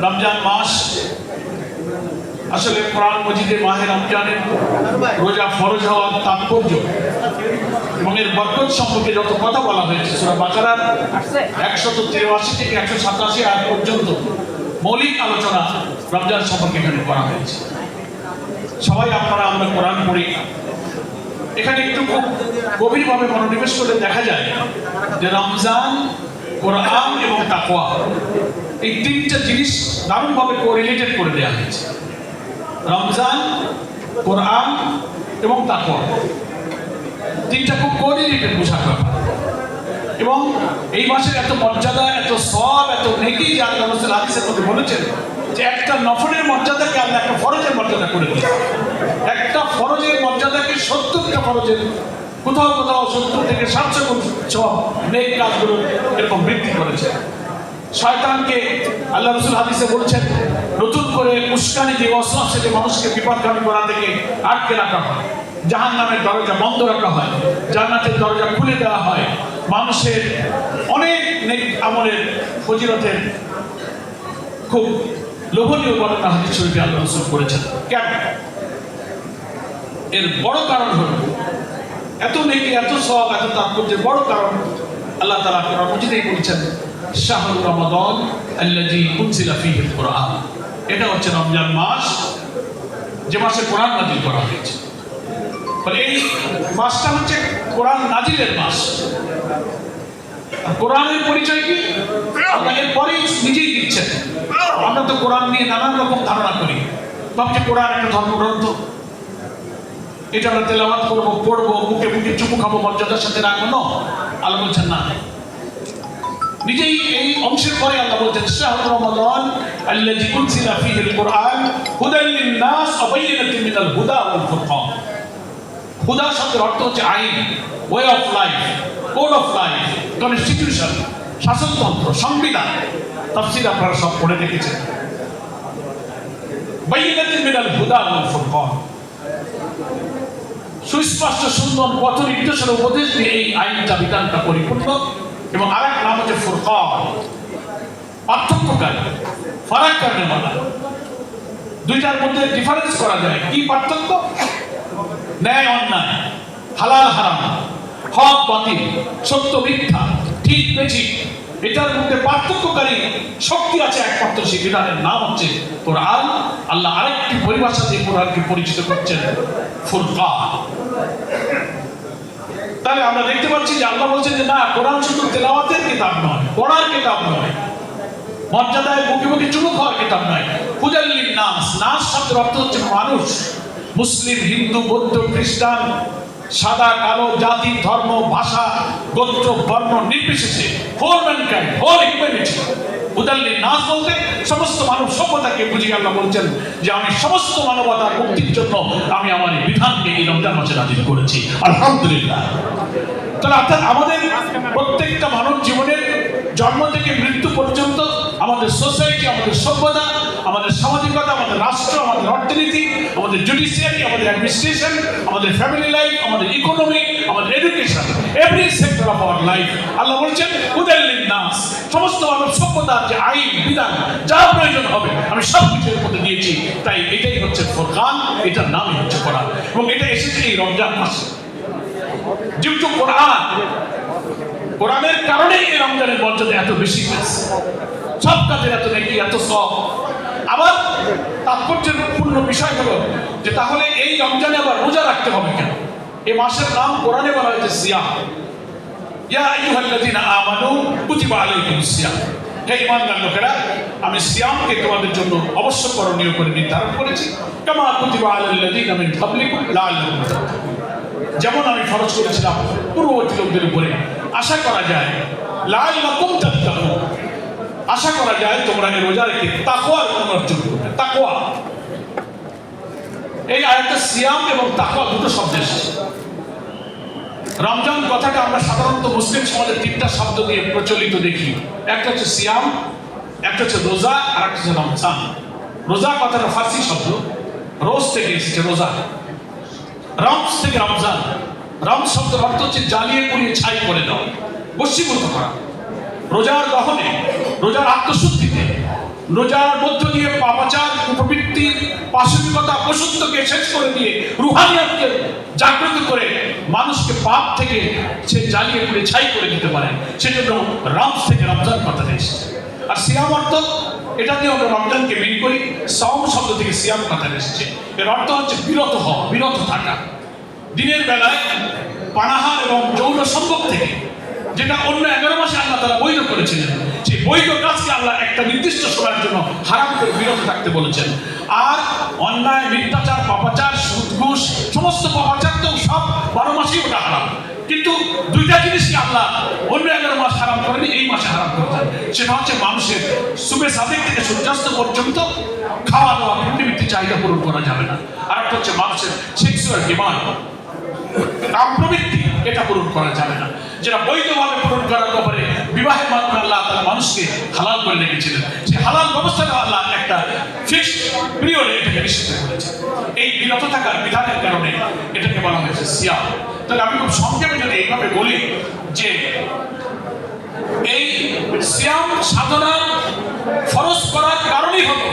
রমজান মাস আসলে কোরআন মজিদে মাহে রমজানের রোজা ফরজ হওয়ার তাৎপর্য এবং এর বরকত সম্পর্কে যত কথা বলা হয়েছে সূরা বাকারার 183 থেকে 187 আয়াত পর্যন্ত মৌলিক আলোচনা রমজান সম্পর্কে এখানে করা হয়েছে। সবাই আমরা কোরআন পড়ি, এখানে একটু খুব গভীরভাবে মনোনিবেশ করে দেখা যায় যে রমজান, কোরআন এবং তাকওয়া এই তিনটা জিনিস দারুণভাবে কোরিলেটেড করে দেওয়া হয়েছে। রমজান, কোরআন এবং তাকওয়া তিনটা খুব কোরিলেটেড বোঝার ব্যাপার। এবং এই মাসের এত মর্যাদা, এত সওয়াব, এত নেকি যে আল্লাহ রাসূল হাদিসের মধ্যে বলেছেন যে একটা নফলের মর্যাদাকে আল্লাহ একটা ফরজের মর্যাদা করে দিয়েছে। একটা ফরজের মর্যাদাকে 70টা ফরজের কোথাও কোথাও 70 থেকে 700 গুণ সব নেক কাজগুলো এরকম বৃদ্ধি করেছে। শয়তানকে আল্লাহ রাসূল হাদিসে বলেছেন নতুন করে উস্কানি দিয়ে ওয়াসওয়াসা দিয়ে মানুষকে বিপদগামী করা থেকে আটকে রাখা হয়, জাহান্নামের দরজা বন্ধ রাখা হয়, জান্নাতের দরজা খুলে দেওয়া হয়। মানুষের অনেক নেক আমলের ফজিলতের খুব লোভনীয় বর্ণনা হাদিস শরীফে আল্লাহ রাসূল করেছেন। কেন? এর বড় কারণ হলো এত নেকি, এত সওয়াব, এত তাৎপর্যের বড় কারণ আল্লাহ তাআলা কোরআন মাজিদেই বলেছেন শাহরু রমাদান আল্লাযী উনজিলা ফীহিল কুরআন। এটা হচ্ছে রমজান মাস, যে মাসে কোরআন নাযিল করা হয়েছে। ফলে এই মাসটা হচ্ছে কোরআন নাযিলের মাস। কোরআনের পরিচয় কি? আল্লাহ এর পরেই নিজেই দিচ্ছেন। আমরা তো কোরআন নিয়ে নানান রকম ধারণা করি, ভাবছি কোরআন একটা ধর্মগ্রন্থ, এটা আমরা তেলাওয়াত করবো, পড়বো, মুখে মুখে চুমু খাবো, মর্যাদার সাথে রাখবো না। আল্লাহ বলছেন না, নিজেই এই অংশের পরে আল্লাহ বলছেন শাহরু রমাদান আল্লাযী উনজিলা ফীহিল কুরআন হুদাল লিন-নাস ওয়া বায়িনাতিন মিনাল হুদা ওয়াল ফুরকান। হুদা শব্দের অর্থ হচ্ছে আইন, way of life, code of life, constitution, শাসনতন্ত্র, সংবিধান। তাফসীর আপনারা সব পড়ে দেখেছেন। বায়িনাতিন মিনাল হুদা ওয়াল ফুরকান, সুস্পষ্ট সুন্দর পথ নির্দেশনা উপদেশ দিয়ে এই আইনটা, বিধানটা পরিপূর্ণ। এবং আরেক নাম হচ্ছে ফুরকান, পার্থক্যকারী, ফারাক করনে वाला। দুইটার মধ্যে ডিফারেন্স করা যায়। কি পার্থক্য? ন্যায় অন্যায়, হালাল হারাম, হক বাতিল, সত্য মিথ্যা, ঠিক বেঠিক, এটার মধ্যে পার্থক্যকারী শক্তি আছে একমাত্র। সেই বিধানের নাম হচ্ছে কোরআন। আল্লাহ আরেকটি পরিভাষা দিয়ে কোরআনকে পরিচিত করছেন ফুরকান। তাহলে আমরা দেখতে পাচ্ছি যে আল্লাহ বলছেন যে না, কোরআন শুধু তেলাওয়াতের কিতাব নয়, পড়ার কিতাব নয়, মর্যাদায় মুখে মুখে চুমু খাওয়ার কিতাব নয়। হুদাল লিন-নাস, নাস শব্দের অর্থ হচ্ছে মানুষ, মুসলিম, হিন্দু, বৌদ্ধ, খ্রিস্টান, সাদা কালো, জাতি, ধর্ম, ভাষা, গোত্র, বর্ণ নির্বিশেষে হোল ম্যানকাইন্ড, হোল হিউম্যানিটি। হুদাল লিন-নাস বলতে সমস্ত মানব সভ্যতাকে বুঝিয়ে আল্লাহ বলছেন যে আমি সমস্ত মানবতার মুক্তির জন্য আমি আমার এই বিধানকে এই রমজান মাসে নাযিল করেছি। আলহামদুলিল্লাহ। তাহলে অর্থাৎ আমাদের প্রত্যেকটা মানব জীবনের জন্ম থেকে মৃত্যু পর্যন্ত আমাদের সোসাইটি, আমাদের সভ্যতা, আমাদের সামাজিকতা, আমাদের রাষ্ট্র, আমাদের অর্থনীতি, আমাদের জুডিশিয়ারি, আমাদের অ্যাডমিনিস্ট্রেশন, আমাদের ফ্যামিলি লাইফ, আমাদের ইকোনমি, আমাদের education, every sector of our life আল্লাহ বলছেন হুদাল লিন-নাস। সমস্ত মানব সভ্যতার যে আইন বিধান যা প্রয়োজন হবে আমি সব কিছুর মধ্যে দিয়েছি। তাই এটাই হচ্ছে ফুরকান, এটার নামই হচ্ছে কোরআন। এবং এটা এসেছে এই রমজান মাসে। যেহেতু কোরআনের কারণেই এই রমজানের মর্যাদা এত বেশি হয়েছে, সব কাজের এত নেকি, এত সওয়াব। আবার তাৎপর্যের পূর্ণ বিষয় হলো যে তাহলে এই রমজানে আবার রোজা রাখতে হবে কেন? এই মাসের নাম কোরআনে বলা হয়েছে সিয়াম। ইয়া আইয়ুহাল্লাযীনা আমানু কুতিবা আলাইকুমুস সিয়াম। হে ঈমানদার লোকেরা, আমি সিয়ামকে তোমাদের জন্য অবশ্য করণীয় করে নির্ধারণ করেছি। কামা কুতিবা আলাল্লাযীনা মিন ক্বাবলিকুম লাআল্লাকুম তাত্তাকুন। যেমন আমি ফরজ করেছিলাম পূর্ববর্তী লোকদের উপরে, আশা করা যায় লাআল্লাকুম তাত্তাকুন, আশা করা যায় তোমরা এই রোজা রেখে তাকওয়ার অর্জন করবে। তাকওয়া, এই আয়াতে সিয়াম এবং তাকওয়া দুটো শব্দ এসেছে। রমজান কথাটা আমরা সাধারণত মুসলিম সমাজে তিনটা শব্দ দিয়ে প্রচলিত দেখি। একটা হচ্ছে সিয়াম, একটা হচ্ছে রোজা, আর একটা হচ্ছে রমজান। রোজা কথাটা ফার্সি শব্দ, রোজ থেকে এসেছে রোজা, রমজ থেকে রমজান। রমজ শব্দের অর্থ হচ্ছে জ্বালিয়ে পুড়িয়ে ছাই করে দেওয়া, বশীভূত করা। রোজার দহনে, রোজার আত্মশুদ্ধিতে রোজার মধ্য দিয়ে পাপাচার, কুপ্রবৃত্তি, পাশবিকতা, পশুত্বকে শেষ করে দিয়ে রুহানিয়াতকে জাগ্রত করে মানুষকে পাপ থেকে সে জ্বালিয়ে পুড়ে ছাই করে দিতে পারে। সেজন্য রামস থেকে রমজান কথাটা এসেছে। আর সিয়াম অর্থ, এটা দিয়ে আমরা রমজানকে মিল করি। সাওম শব্দ থেকে সিয়াম কথাটা এসেছে। এর অর্থ হচ্ছে বিরত হওয়া, বিরত থাকা। দিনের বেলায় পানাহার এবং যৌন সম্ভোগ থেকে, যেটা অন্য 11 মাসে আল্লাহ তাআলা বৈধ করেছিলেন, সেই বৈধ কাজকে আল্লাহ একটা নির্দিষ্ট সময়ের জন্য হারাম করে বিরত থাকতে বলেছেন। আর অন্যায়, মিথ্যাচার, পাপাচার, সুদ ঘুষ, সমস্ত পাপাচার তো সব 12 মাসেই ওটা হারাম। কিন্তু দুইটা জিনিসকে আল্লাহ অন্য 11 মাস হারাম করেনি, এই মাসে হারাম করেছেন। সেটা হচ্ছে মানুষের সুবে সাদেক থেকে সূর্যাস্ত পর্যন্ত খাওয়া দাওয়া, পৃথিবীতে চাহিদা পূরণ করা যাবে না। আর একটা হচ্ছে মানুষের সেক্সুয়াল ডিমান্ড, কাম প্রবৃত্তি, এটা পূরণ করা যাবে না। যেটা বৈধভাবে পূরণ করার ব্যাপারে বিবাহের মাধ্যমে আল্লাহ তাআলা মানুষকে হালাল করে রেখেছিলেন। সেই হালাল ব্যবস্থাটা আল্লাহ একটা ফিক্সড পিরিয়ডে এটাকে নিষিদ্ধ করেছেন। এই বিরত থাকার বিধানের কারণে এটাকে বলা হয়েছে সিয়াম। তাহলে আমি খুব সংক্ষেপে যদি এইভাবে বলি যে এই সিয়াম সাধনা ফরজ করার কারণেই হলো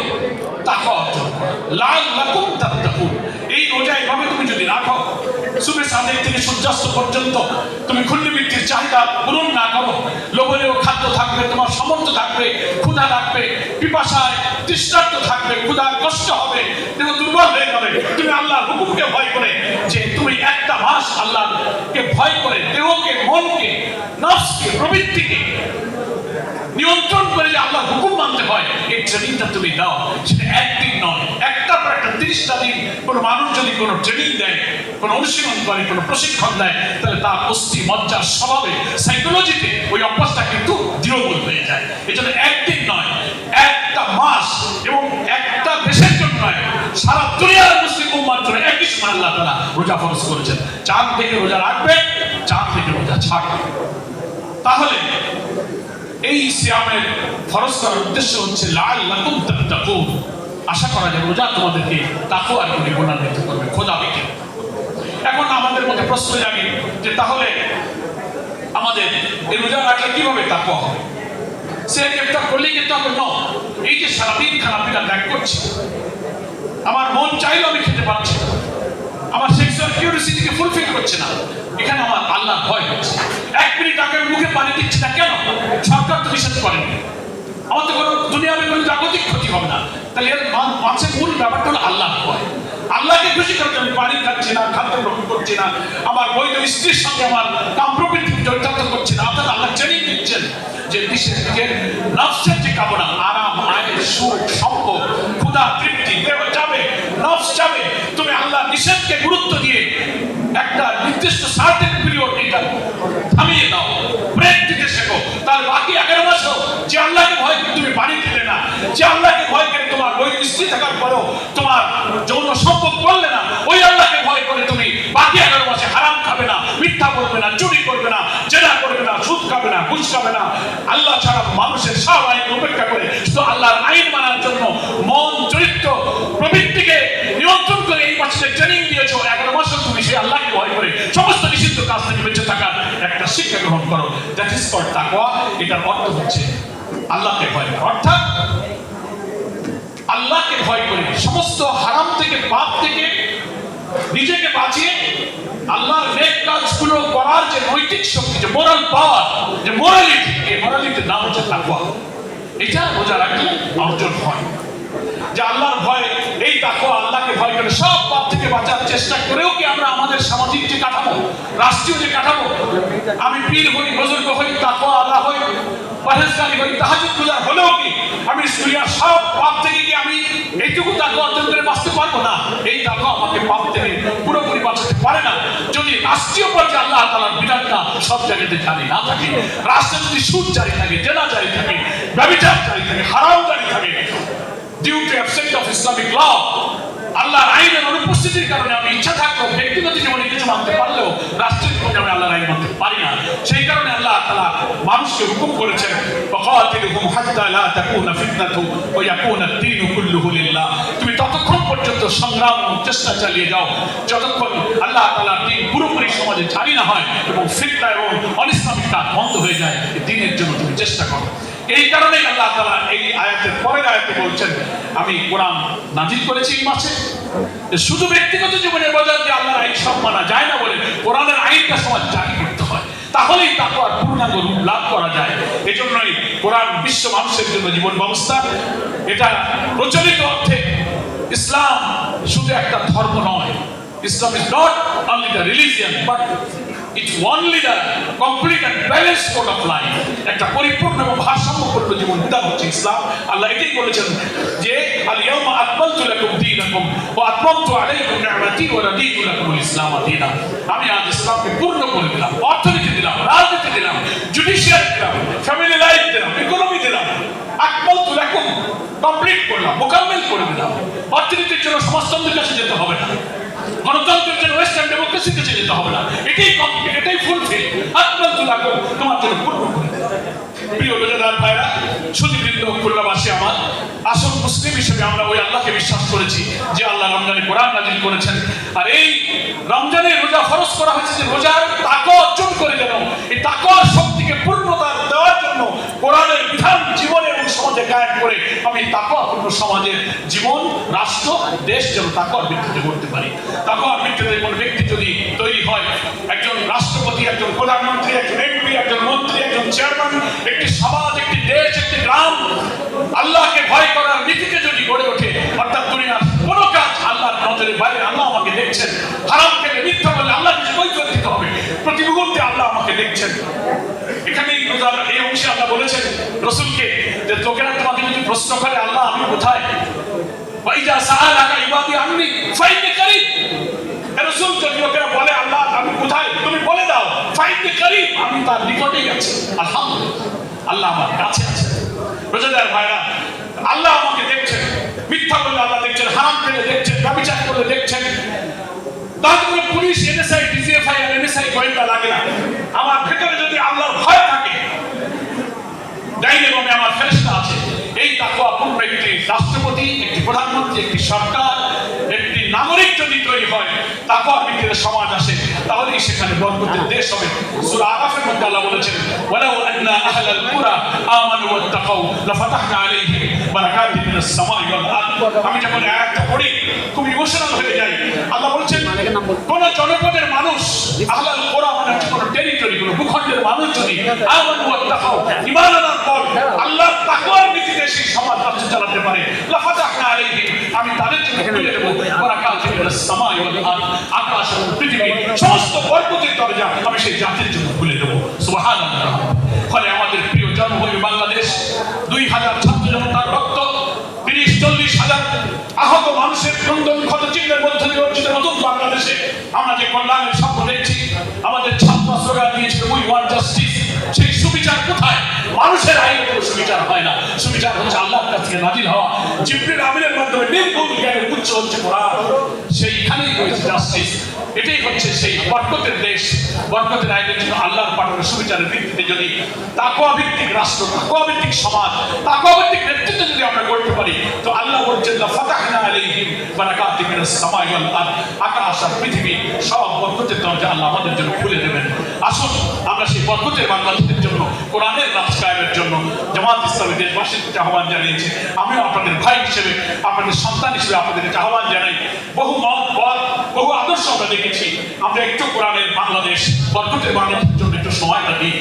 তাকওয়া অর্জন করা, লাআল্লাকুম তাত্তাকুন। এই রোজা এইভাবে তুমি যদি রাখো, সুবে সাদেক থেকে সূর্যাস্ত পর্যন্ত তুমি ক্ষুদ্রবৃত্তির চাহিদা পূরণ না করো, লোভনীয় খাদ্য থাকবে, তোমার সামর্থ্য থাকবে, ক্ষুধা লাগবে, পিপাসায় তৃষ্ণার্ত থাকবে, ক্ষুধার কষ্ট হবে, দেহ দুর্বল হয়ে যাবে। তুমি আল্লাহর হুকুমকে ভয় করে, যে তুমি একটা মাস আল্লাহকে ভয় করে দেহকে, মনকে, নফসকে, প্রবৃত্তিকে নিয়ন্ত্রণ করে যে আল্লাহর হুকুম মানতে হয়, এই ট্রেনিংটা তুমি দাও। সেটা একদিন নয়, একটা পর একটা 30টা দিন কোনো মানুষ যদি কোনো ট্রেনিং দেয়, কোনো অনুশীলন করে, কোনো প্রশিক্ষণ দেয়, তাহলে তার অস্থি মজ্জার স্বভাবে, সাইকোলজিতে ওই অভ্যাসটা কিন্তু দৃঢ়মূল হয়ে যায়। এই জন্য একদিন নয়, একটা মাস, এবং একটা দেশের জন্য নয়, সারা দুনিয়ার মুসলিম উম্মার জন্য একই সময় আল্লাহ তাআলা রোজা ফরজ করেছেন। চাঁদ থেকে রোজা রাখবে, চাঁদ থেকে রোজা ছাড়বে। তাহলে এই সিয়ামের ফরজ করার উদ্দেশ্য হচ্ছে লাআল্লাকুম তাত্তাকুন, আশা করা যায় রোজা তোমাদেরকে তাকওয়ার গুণে গুণান্বিত করবে, খোদাবিকে। এখন আমাদের মধ্যে প্রশ্ন জাগে যে তাহলে আমাদের এই রোজা রাখলে কিভাবে তাকওয়া হবে? সে ইফতার করলেই কিন্তু আমরা ন, এই যে সারাদিন খানাপিনা ত্যাগ করছি, আমার মন চাইলেও আমি খেতে পারছি না, আমার সেক্সুয়াল কিউরিওসিটিকে ফুলফিল করছে না, এখানে আমার আল্লাহর ভয় হচ্ছে। 1 মিনিট আগে মুখে পানি দিচ্ছি না কেন? সরকার তো নিষেধ করেনি, আমার তো কোনো দুনিয়ার কোনো জাগতিক ক্ষতি হবে না। তাহলে এর মাঝে মূল ব্যাপারটা হলো আল্লাহর ভয়। আল্লাহকে খুশি করতে আমি পানি খাচ্ছি না, খাদ্য গ্রহণ করছি না, আমার বৈধ স্ত্রীর সঙ্গে আমার কাম প্রবৃত্তি চরিতার্থ করছি না। অর্থাৎ আল্লাহ ট্রেনিং দিচ্ছেন যে নিজের নফসের যে কামনা, আরাম, আয়ের, সুখ, সম্পদ, ক্ষুধা, তৃপ্তি, দেহ যাবে, নফস যাবে, তুমি আল্লাহ নিষেধকে গুরুত্ব দিয়ে একটা নির্দিষ্ট সার্টেন পিরিয়ড এটা থামিয়ে দাও, ব্রেক দিতে শেখো। তার বাকি 11 মাসও যে আল্লাহকে ভয় করে তুমি পানি দিলে না, যে আল্লাহকে ভয় করে তোমার বই স্ত্রী থাকার পরেও তোমার যৌন সম্পদ করলে না, ওই আল্লাহকে ভয় করে তুমি বাকি 11 মাসে হারাম খাবে না, মিথ্যা বলবে না, চুরি করবে না, জেনা করবে না, সুদ খাবে না, ঘুষ খাবে না। আল্লাহ ছাড়া মানুষের সব আইন উপেক্ষা করে শুধু আল্লাহর আইন মানার জন্য মন, চরিত্র, প্রবৃত্তিকে নিয়ন্ত্রণ করে এই মাসে ট্রেনিং দিয়েছো। 11 মাসও তুমি সেই আল্লাহকে ভয় করে সমস্ত নিষিদ্ধ কাজ থেকে বেঁচে থাকার একটা শিক্ষা গ্রহণ করো। দ্যাট ইজ কল্ড তাকওয়া। এটার অর্থ হচ্ছে আল্লাহকে ভয় করা, অর্থাৎ আল্লাহকে ভয় করে সমস্ত হারাম থেকে, পাপ থেকে নিজেকে বাঁচিয়ে আল্লাহর নেক কাজগুলো করার যে নৈতিক শক্তি, যে মোরাল পাওয়ার, যে মোরালিটি, এই মোরালিটির নাম হচ্ছে তাকওয়া। এটা রোজা রাখলে অর্জন হয়। যে আল্লাহর ভয়, এই তাকওয়া, আল্লাহকে ভয় করে সব পাপ থেকে বাঁচার চেষ্টা করেও কি আমরা আমাদের সামাজিক যে কাঠামো, রাষ্ট্রীয় যে কাঠামো, আমি পীর হই, বুজুর্গ হই, তাকওয়া আল্লাহ হই, পরহেজগারি হই, তাহাজ্জুদ গুজার হলেও কি আমি দুনিয়ার সব পাপ থেকে কি আমি এইটুকু তাকওয়া অর্জন করে বাঁচতে পারবো না? এই তাকওয়া আমাকে পাপ থেকে পুরোপুরি বাঁচাতে পারে না যদি রাষ্ট্রীয় পর্যায়ে আল্লাহ তাআলার বিধানটা সব জায়গাতে জারি না থাকে। রাষ্ট্রে যদি সুদ জারি থাকে, জেনা জারি থাকে, ব্যভিচার জারি থাকে, হারাম জারি থাকে, due to absence of Islamic law, আল্লাহর আইনের অনুপস্থিতির কারণে আমি ইচ্ছা থাকলেও ব্যক্তিগত জীবনে কিছু মানতে পারলেও রাষ্ট্রের জীবনে আমি আল্লাহর আইন মানতে পারি না। সেই কারণে আল্লাহ তাআলা মানুষকে হুকুম করেছেন, ওয়াকাতিলুহুম হাত্তা লা তাকুনা ফিতনাতুন ওয়া ইয়াকুনা আদ-দীনু কুল্লুহু লিল্লাহ। তুমি ততক্ষণ পর্যন্ত যথাযথ সংগ্রাম এবং চেষ্টা চালিয়ে যাও যতক্ষণ আল্লাহ তাআলার দ্বীন পুরোপুরি সমাজে জারি না হয় এবং ফিতনা এবং অনিসলামিকতা বন্ধ হয়ে যায়। দ্বীনের জন্য তুমি চেষ্টা করো। এই কারণেই আল্লাহ তাআলা এই আয়াতের পরের আয়াতে বলছেন, আমি কোরআন নাজিল করেছি এই মাসে। শুধু ব্যক্তিগত জীবনের বাজার যে আল্লাহর আইন সব মানা যায় না বলে কোরআনের আইনটা সমাজ জারি করতে হয়, তাহলেই তাকওয়ার পূর্ণাঙ্গ রূপ লাভ করা যায়। এজন্যই কোরআন বিশ্ব মানুষের জন্য জীবন ব্যবস্থা। এটা প্রচলিত অর্থে ইসলাম শুধু একটা ধর্ম নয়। ইসলাম is not only the religion but it's only the complete and balance code of life. একটা পরিপূর্ণ এবং ভারসাম্যপূর্ণ জীবন বিধান হচ্ছে ইসলাম। আল্লাহ এটাই বলেছেন যে আল ইয়াউমা আকমালতু লাকুম দীনাকুম ওয়া আতমামতু আলাইকুম নি'মাতি ওয়া রাদিতু লাকুমুল ইসলাম দীনা। আমি আজ ইসলামকে পূর্ণ করে দিলাম, অর্থনীতি দিলাম, রাজনীতি দিলাম, জুডিশিয়ারি দিলাম, ফ্যামিলি লাইফ দিলাম, ইকোনমি দিলাম। আকমালতু লাকুম কমপ্লিট করলাম, মোকাম্মেল করে দিলাম। অর্থনীতির জন্য সমাজতন্ত্রের কাছে যেতে হবে না, গণতন্ত্রের জন্য ওয়েস্টার্ন ডেমোক্রেসির কাছে যেতে হবে না। এটাই কমপ্লিট, এটাই ফুলফিল। আকমালতু লাকুম তোমার জন্য পূর্ণ করে দিলাম। প্রিয় রোজাদার ভাইরা, সুধীবৃন্দ, খুলনাবাসী আমার, আসল মুসলিম হিসেবে আমরা ওই আল্লাহকে বিশ্বাস করেছি যে আল্লাহ রমজানে কোরআন নাজিল করেছেন। আর এই রমজানে রোজা ফরজ করা হয়েছে যে রোজার তাকওয়া অর্জন করে যেন এই তাকওয়ার শক্তিকে পূর্ণতা দেওয়ার জন্য কোরআনের বিধান জীবনে এবং সমাজে কায়েম করে আমি তাকওয়াপূর্ণ সমাজের জীবন, রাষ্ট্র, দেশ যেন তাকওয়ার ভিত্তিতে করতে পারি। তাকওয়ার ভিত্তিতে কোনো ব্যক্তি যদি তৈরি হয়, একজন রাষ্ট্রপতি, একজন প্রধানমন্ত্রী, একজন এমপি, একজন মন্ত্রী, একজন চেয়ারম্যান, একটি সমাজ, একটি দেশ, একটি গ্রাম আল্লাহকে ভয় করার নীতিতে যদি গড়ে ওঠে, অর্থাৎ দুনিয়ার কোনো কাজ আল্লাহর নজরের বাইরে, আল্লাহ আমাকে দেখছেন, হারাম খেলে মিথ্যা বললে আল্লাহ কিছু কৈফিয়ত দিতে হবে, প্রতি মুহূর্তে আল্লাহ আমাকে দেখছেন। এখানেই এই অংশে আল্লাহ বলেছেন রাসূলকে যে লোকেরা তোমাকে যদি প্রশ্ন করে আল্লাহ আমি কোথায়, ওয়াইজা সাআলাকা ইবাদি আন্নী ফাইন্নী করিব, রাসূল যদি লোকেরা বলে আল্লাহ আমি কোথায়, তুমি বলে দাও ফাইন্নী করিব, আমি তার নিকটেই আছি। আলহামদুলিল্লাহ, আল্লাহ আমার কাছে আছে। রোজাদার ভাইরা, আল্লাহ আমাকে দেখছেন। মিথ্যা বললে আল্লাহ দেখছেন, হারাম খেলে দেখছেন, ব্যভিচার করলে দেখছেন। তাহলে পুলিশ, এনএসআই, ডিজিএফআই আর এনএসআই গোয়েন্দা লাগে না। আমার ভেতরে যদি আল্লাহর ভয় থাকে, ডাইনে বামে আমার ফেরেশতা আছে। এই তাকওয়াপূর্ণ একটি রাষ্ট্রপতি, একটি প্রধানমন্ত্রী, একটি সরকার, একটি নাগরিক যদি তৈরি হয়, তাকওয়ার ভিত্তিতে সমাজ আসে, তাহলেই সেখানে বরকতের দেশ হবে। সূরা আরাফের মধ্যে আল্লাহ বলেছেন, ওয়ালাউ আন্না আহলাল কুরা আমানু ওয়াত্তাকাউ লাফাতাহনা আলাইহিম বারাকাতিন মিনাস সামাই ওয়াল আরদ। আমি যখন আয়াতটা পড়ি খুব ইমোশনাল হয়ে যাই। আল্লাহ বলেছেন কোন জনপদের মানুষ, আহলাল কুরা মানে কোন টেরিটরি, কোন ভূখণ্ডের মানুষ যদি আমানু ওয়াত্তাকাউ ঈমান আনার পর আল্লাহর তাকওয়ার ভিত্তিতে সেই সমাজ রাষ্ট্র চালাতে পারে, লাফাতাহনা আলাইহিম আমি তাদের জন্য খুলে দেব বারাকাতিন মিনাস সামাই ওয়াল আরদ, আকাশ এবং পৃথিবী সমস্ত বরকতের দরজা আমি সেই জাতির জন্য খুলে দেব। সুবহানাল্লাহ। ফলে আমাদের প্রিয় জন্মভূমি বাংলাদেশ, 2000 ছাত্র জনতার রক্ত, 30-40,000 আহত মানুষের ক্রন্দন ক্ষত চিহ্নের মধ্যে দিয়ে অর্জিত নতুন বাংলাদেশে আমরা যে কল্যাণের স্বপ্ন দেখছি, আমাদের ছাত্র স্লোগান দিয়েছিল উই ওয়ান্ট জাস্টিস। সেই সুবিচার কোথায়? মানুষের আইনে কোনো সুবিচার হয় না। সুবিচার হচ্ছে আল্লাহর কাছ থেকে নাজিল হওয়া, জিবরিল আমিনের মাধ্যমে নির্ভুল জ্ঞানের উচ্চ হচ্ছে কোরআন। সেইখানেই রয়েছে জাস্টিস। এটাই হচ্ছে সেই বরকতের দেশ। বরকতের আইনের জন্য আল্লাহর পাঠানো সুবিচারের ভিত্তিতে যদি তাকওয়া ভিত্তিক রাষ্ট্র, তাকওয়া ভিত্তিক সমাজ, তাকওয়া ভিত্তিক নেতৃত্ব যদি আমরা করতে পারি, তো আল্লাহ বলছেন লাফাতাহনা আলাইহিম বারাকাতিন মিনাস সামাই ওয়াল আরদ, আকাশ আর পৃথিবী সব বরকতের দরজা আল্লাহ আমাদের জন্য খুলে দেবেন। আসুন আমরা সেই বরকতের বাংলাদেশের জন্য, কোরআনের রাষ্ট্র কায়েমের জন্য জামাত ইসলামী দেশবাসীর কাছে আহ্বান জানিয়েছে। আমিও আপনাদের ভাই হিসেবে, আপনাদের সন্তান হিসেবে আপনাদের কাছে আহ্বান জানাই। বহু মত, বহু আদর্শ আমরা দেখেছি। আমরা একটু কোরআনের বাংলাদেশ, বরকতের বাংলাদেশের জন্য একটু সময়টা দিই।